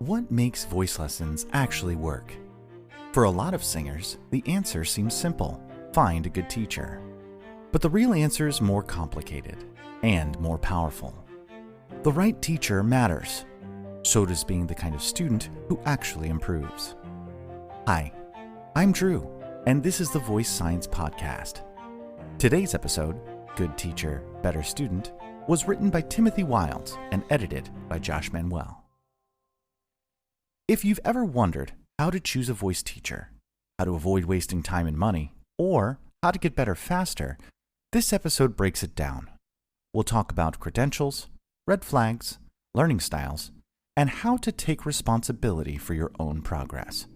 What makes voice lessons actually work? For a lot of singers, the answer seems simple: find a good teacher. But the real answer is more complicated and more powerful. The right teacher matters. So does being the kind of student who actually improves. Hi, I'm Drew, and this is the Voice Science Podcast. Today's episode, Good Teacher, Better Student, was written by Timothy Wilds and edited by Josh Manuel. If you've ever wondered how to choose a voice teacher, how to avoid wasting time and money, or how to get better faster, this episode breaks it down. We'll talk about credentials, red flags, learning styles, and how to take responsibility for your own progress.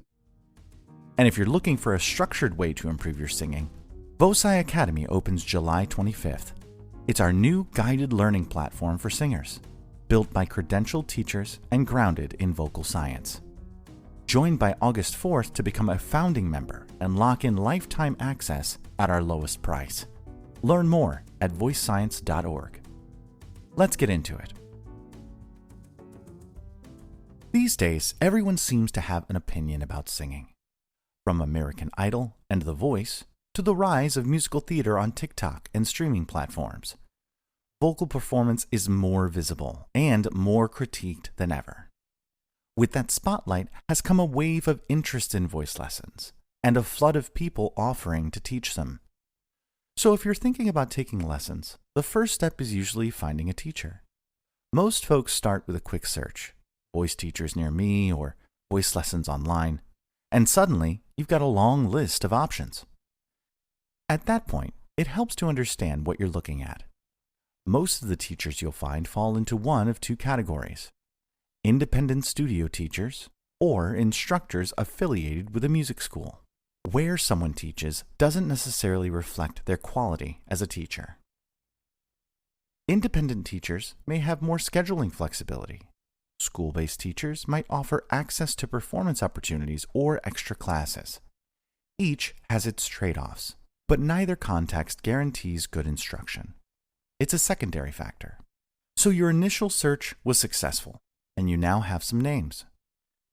And if you're looking for a structured way to improve your singing, Voci Academy opens July 25th. It's our new guided learning platform for singers, built by credentialed teachers and grounded in vocal science. Join by August 4th to become a founding member and lock in lifetime access at our lowest price. Learn more at voicescience.org. Let's get into it. These days, everyone seems to have an opinion about singing. From American Idol and The Voice to the rise of musical theater on TikTok and streaming platforms, vocal performance is more visible and more critiqued than ever. With that spotlight has come a wave of interest in voice lessons and a flood of people offering to teach them. So if you're thinking about taking lessons, the first step is usually finding a teacher. Most folks start with a quick search, voice teachers near me or voice lessons online, and suddenly you've got a long list of options. At that point, it helps to understand what you're looking at. Most of the teachers you'll find fall into one of two categories: independent studio teachers or instructors affiliated with a music school. Where someone teaches doesn't necessarily reflect their quality as a teacher. Independent teachers may have more scheduling flexibility. School-based teachers might offer access to performance opportunities or extra classes. Each has its trade-offs, but neither context guarantees good instruction. It's a secondary factor. So your initial search was successful, and you now have some names.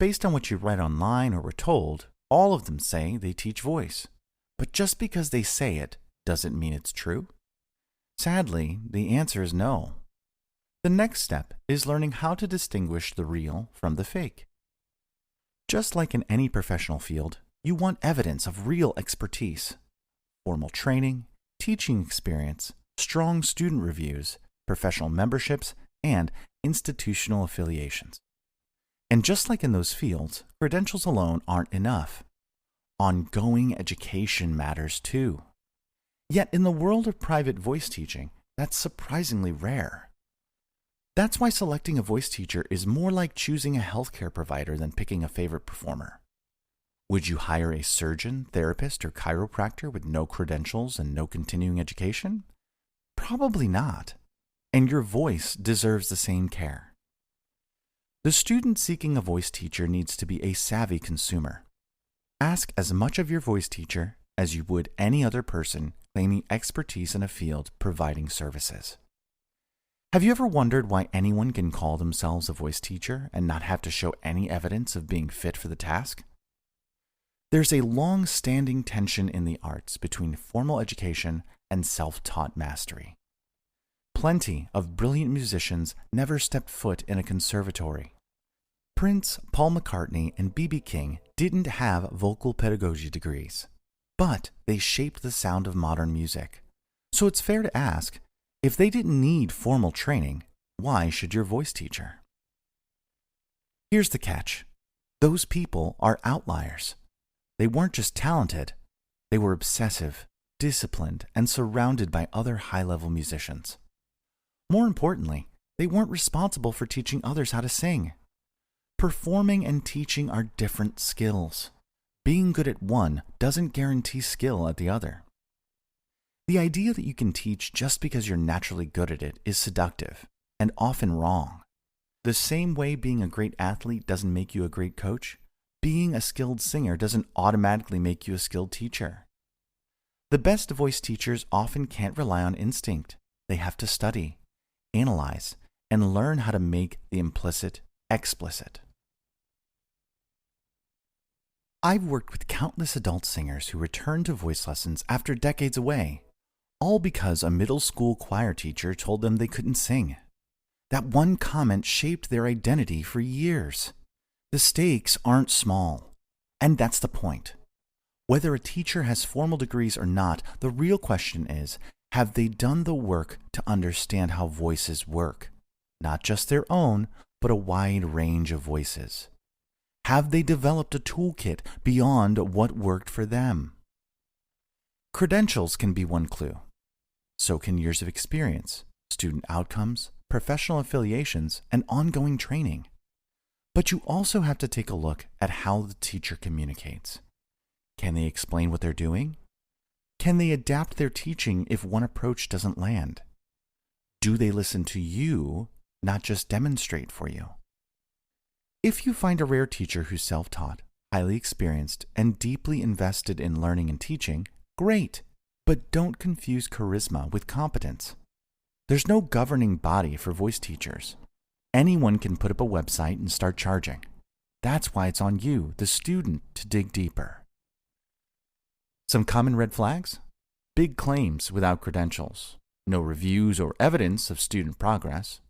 Based on what you read online or were told, all of them say they teach voice. But just because they say it doesn't mean it's true. Sadly, the answer is no. The next step is learning how to distinguish the real from the fake. Just like in any professional field, you want evidence of real expertise, formal training, teaching experience, strong student reviews, professional memberships, and institutional affiliations. And just like in those fields, credentials alone aren't enough. Ongoing education matters too. Yet in the world of private voice teaching, that's surprisingly rare. That's why selecting a voice teacher is more like choosing a healthcare provider than picking a favorite performer. Would you hire a surgeon, therapist, or chiropractor with no credentials and no continuing education? Probably not. And your voice deserves the same care. The student seeking a voice teacher needs to be a savvy consumer. Ask as much of your voice teacher as you would any other person claiming expertise in a field providing services. Have you ever wondered why anyone can call themselves a voice teacher and not have to show any evidence of being fit for the task? There's a long-standing tension in the arts between formal education and self-taught mastery. Plenty of brilliant musicians never stepped foot in a conservatory. Prince, Paul McCartney, and B.B. King didn't have vocal pedagogy degrees, but they shaped the sound of modern music. So it's fair to ask, if they didn't need formal training, why should your voice teacher? Here's the catch. Those people are outliers. They weren't just talented, they were obsessive, disciplined, and surrounded by other high-level musicians. More importantly, they weren't responsible for teaching others how to sing. Performing and teaching are different skills. Being good at one doesn't guarantee skill at the other. The idea that you can teach just because you're naturally good at it is seductive and often wrong. The same way being a great athlete doesn't make you a great coach, being a skilled singer doesn't automatically make you a skilled teacher. The best voice teachers often can't rely on instinct. They have to study, analyze, and learn how to make the implicit explicit. I've worked with countless adult singers who returned to voice lessons after decades away, all because a middle school choir teacher told them they couldn't sing. That one comment shaped their identity for years. The stakes aren't small, and that's the point. Whether a teacher has formal degrees or not, the real question is, have they done the work to understand how voices work? Not just their own, but a wide range of voices. Have they developed a toolkit beyond what worked for them? Credentials can be one clue. So can years of experience, student outcomes, professional affiliations, and ongoing training. But you also have to take a look at how the teacher communicates. Can they explain what they're doing? Can they adapt their teaching if one approach doesn't land? Do they listen to you, not just demonstrate for you? If you find a rare teacher who's self-taught, highly experienced, and deeply invested in learning and teaching, great, but don't confuse charisma with competence. There's no governing body for voice teachers. Anyone can put up a website and start charging. That's why it's on you, the student, to dig deeper. Some common red flags? Big claims without credentials, no reviews or evidence of student progress,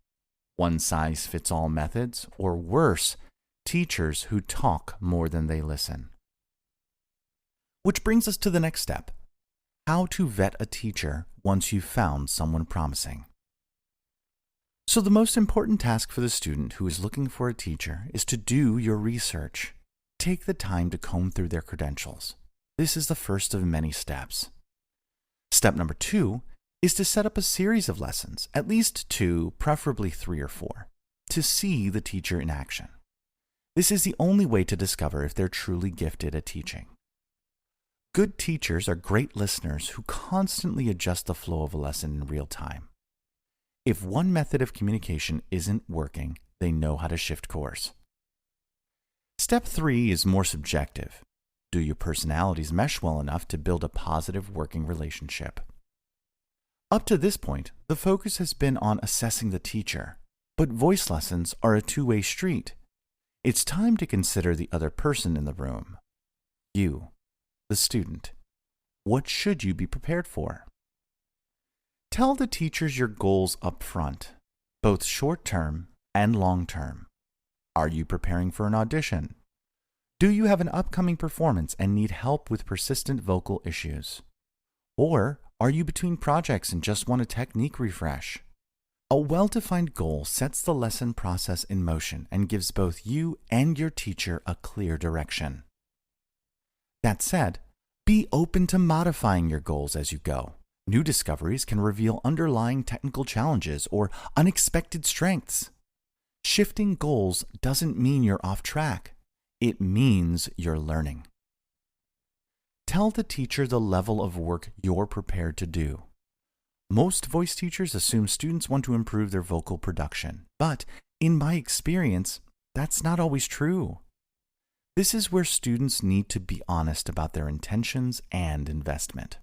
one-size-fits-all methods, or worse, teachers who talk more than they listen. Which brings us to the next step: how to vet a teacher once you've found someone promising. So the most important task for the student who is looking for a teacher is to do your research. Take the time to comb through their credentials. This is the first of many steps. Step number 2 is to set up a series of lessons, at least 2, preferably 3 or 4, to see the teacher in action. This is the only way to discover if they're truly gifted at teaching. Good teachers are great listeners who constantly adjust the flow of a lesson in real time. If one method of communication isn't working, they know how to shift course. Step 3 is more subjective. Do your personalities mesh well enough to build a positive working relationship? Up to this point, the focus has been on assessing the teacher, but voice lessons are a two-way street. It's time to consider the other person in the room. You, the student. What should you be prepared for? Tell the teachers your goals up front, both short-term and long-term. Are you preparing for an audition? Do you have an upcoming performance and need help with persistent vocal issues? Or are you between projects and just want a technique refresh? A well-defined goal sets the lesson process in motion and gives both you and your teacher a clear direction. That said, be open to modifying your goals as you go. New discoveries can reveal underlying technical challenges or unexpected strengths. Shifting goals doesn't mean you're off track. It means you're learning. Tell the teacher the level of work you're prepared to do. Most voice teachers assume students want to improve their vocal production, but in my experience, that's not always true. This is where students need to be honest about their intentions and investment.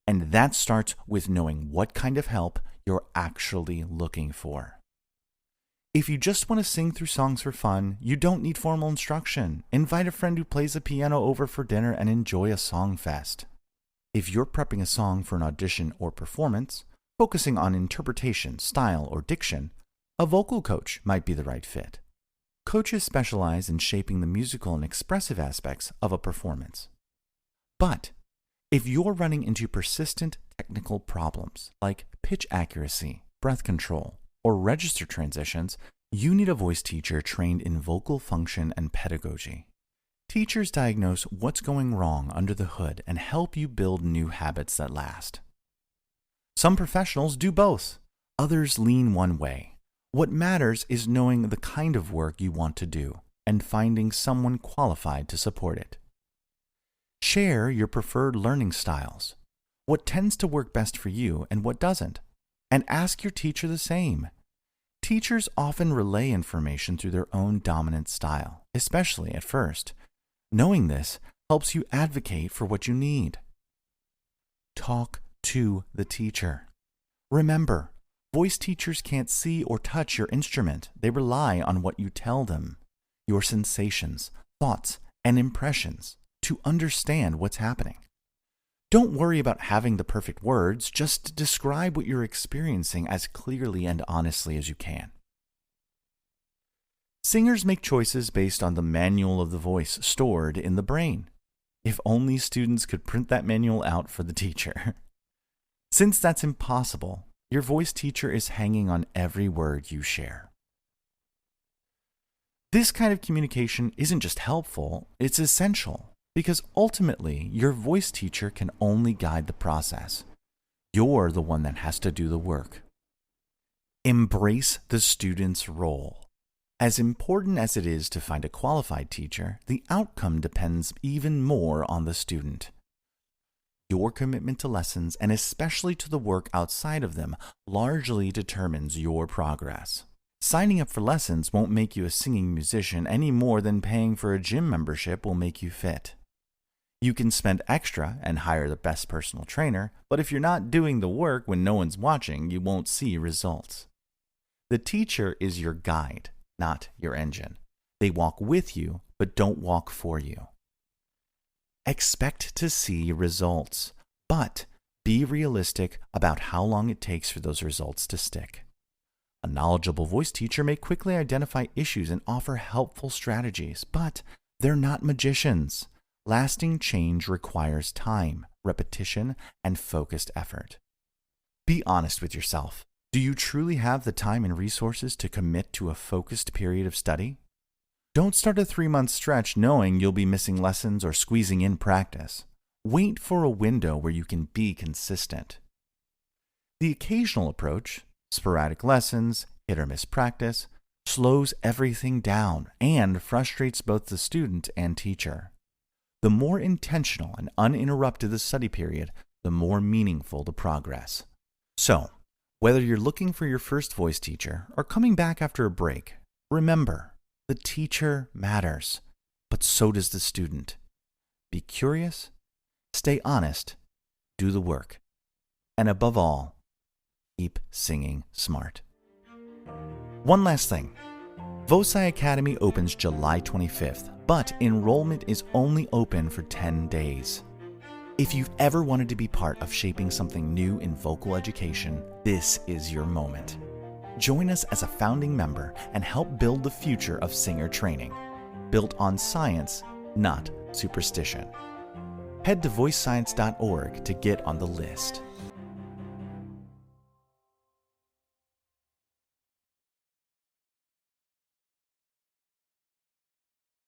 And that starts with knowing what kind of help you're actually looking for. If you just want to sing through songs for fun, you don't need formal instruction. Invite a friend who plays the piano over for dinner and enjoy a song fest. If you're prepping a song for an audition or performance, focusing on interpretation, style, or diction, a vocal coach might be the right fit. Coaches specialize in shaping the musical and expressive aspects of a performance. But if you're running into persistent technical problems like pitch accuracy, breath control, or register transitions, you need a voice teacher trained in vocal function and pedagogy. Teachers diagnose what's going wrong under the hood and help you build new habits that last. Some professionals do both. Others lean one way. What matters is knowing the kind of work you want to do and finding someone qualified to support it. Share your preferred learning styles, what tends to work best for you and what doesn't, and ask your teacher the same. Teachers often relay information through their own dominant style, especially at first. Knowing this helps you advocate for what you need. Talk to the teacher. Remember, voice teachers can't see or touch your instrument. They rely on what you tell them, your sensations, thoughts, and impressions to understand what's happening. Don't worry about having the perfect words, just describe what you're experiencing as clearly and honestly as you can. Singers make choices based on the manual of the voice stored in the brain. If only students could print that manual out for the teacher. Since that's impossible, your voice teacher is hanging on every word you share. This kind of communication isn't just helpful, it's essential, because ultimately your voice teacher can only guide the process. You're the one that has to do the work. Embrace the student's role. As important as it is to find a qualified teacher, the outcome depends even more on the student. Your commitment to lessons, and especially to the work outside of them, largely determines your progress. Signing up for lessons won't make you a singing musician any more than paying for a gym membership will make you fit. You can spend extra and hire the best personal trainer, but if you're not doing the work when no one's watching, you won't see results. The teacher is your guide, not your engine. They walk with you, but don't walk for you. Expect to see results, but be realistic about how long it takes for those results to stick. A knowledgeable voice teacher may quickly identify issues and offer helpful strategies, but they're not magicians. Lasting change requires time, repetition, and focused effort. Be honest with yourself. Do you truly have the time and resources to commit to a focused period of study? Don't start a 3-month stretch knowing you'll be missing lessons or squeezing in practice. Wait for a window where you can be consistent. The occasional approach, sporadic lessons, hit or miss practice, slows everything down and frustrates both the student and teacher. The more intentional and uninterrupted the study period, the more meaningful the progress. So, whether you're looking for your first voice teacher or coming back after a break, remember, the teacher matters, but so does the student. Be curious, stay honest, do the work, and above all, keep singing smart. One last thing. Voci Academy opens July 25th, but enrollment is only open for 10 days. If you've ever wanted to be part of shaping something new in vocal education, this is your moment. Join us as a founding member and help build the future of singer training, built on science, not superstition. Head to voicescience.org to get on the list.